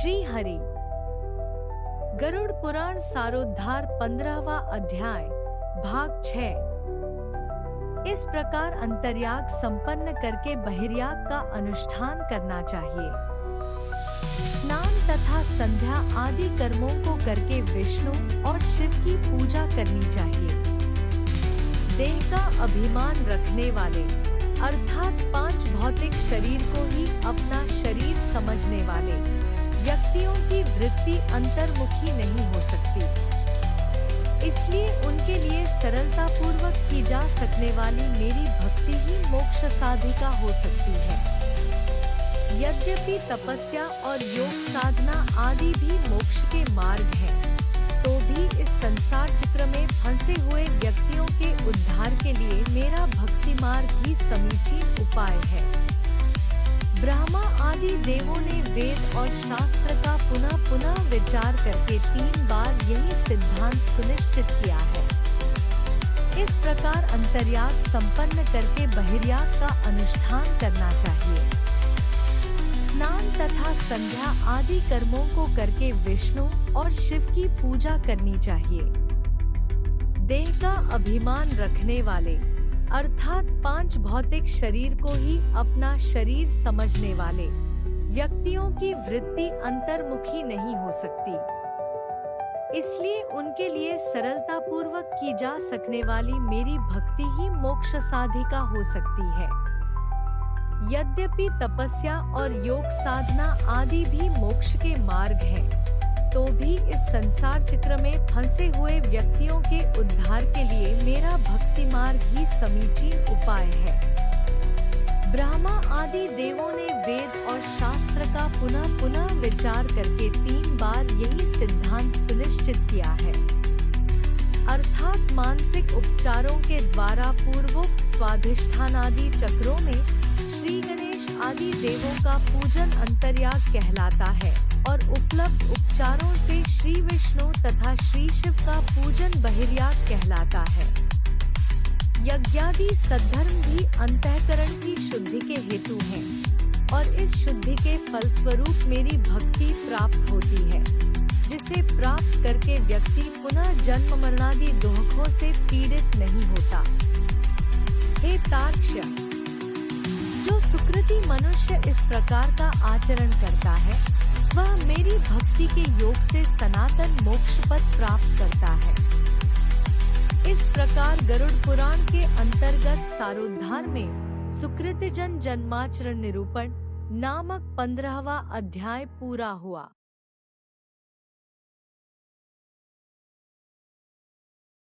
श्री हरि। गरुड़ पुराण सारोद्धार 15वां अध्याय भाग 6। इस प्रकार अंतर्याग संपन्न करके बहिर्याग का अनुष्ठान करना चाहिए। स्नान तथा संध्या आदि कर्मों को करके विष्णु और शिव की पूजा करनी चाहिए। देह का अभिमान रखने वाले अर्थात 5 भौतिक शरीर को ही अपना शरीर समझने वाले व्यक्तियों की वृत्ति अंतर्मुखी नहीं हो सकती। इसलिए उनके लिए सरलता पूर्वक की जा सकने वाली मेरी भक्ति ही मोक्ष साधिका हो सकती है। यद्यपि तपस्या और योग साधना आदि भी मोक्ष के मार्ग हैं, तो भी इस संसार चक्र में फंसे हुए व्यक्तियों के उद्धार के लिए मेरा भक्ति मार्ग ही समीचीन उपाय है। ब्रह्मा आदि देवों ने वेद और शास्त्र का पुनः पुनः विचार करके 3 बार यही सिद्धांत सुनिश्चित किया है। इस प्रकार अंतर्याग संपन्न करके बहिर्याग का अनुष्ठान करना चाहिए। स्नान तथा संध्या आदि कर्मों को करके विष्णु और शिव की पूजा करनी चाहिए। देह का अभिमान रखने वाले अर्थात 5 भौतिक शरीर को ही अपना शरीर समझने वाले व्यक्तियों की वृत्ति अंतर्मुखी नहीं हो सकती। इसलिए उनके लिए सरलता पूर्वक की जा सकने वाली मेरी भक्ति ही मोक्ष साधिका हो सकती है। यद्यपि तपस्या और योग साधना आदि भी मोक्ष के मार्ग हैं, तो भी इस संसार चक्र में फंसे हुए व्यक्तियों के उद्धार के लिए मेरा भक्ति मार्ग ही समीचीन उपाय है। ब्रह्मा आदि देवों ने वेद और शास्त्र का पुनः पुनः विचार करके 3 बार यही सिद्धांत सुनिश्चित किया है। अर्थात मानसिक उपचारों के द्वारा पूर्वोक्त स्वाधिष्ठान आदि चक्रों में श्री गणेश आदि देवों का पूजन अंतर्याग कहलाता है और उपलब्ध उपचारों से श्री विष्णु तथा श्री शिव का पूजन बहिर्याग कहलाता है। यज्ञादि सद्धर्म भी अंतःकरण की शुद्धि के हेतु हैं और इस शुद्धि के फलस्वरूप मेरी भक्ति प्राप्त होती है, जिसे प्राप्त करके व्यक्ति पुनः जन्म मरणादि दुखों से पीड़ित नहीं होता। हे तार्क्ष्य, जो सुकृति मनुष्य इस प्रकार का आचरण करता है, वह मेरी भक्ति के योग से सनातन मोक्ष पद प्राप्त करता है। इस प्रकार गरुड़ पुराण के अंतर्गत सारोद्धार में सुकृतिजन जन्माचरण निरूपण नामक 15वां अध्याय पूरा हुआ।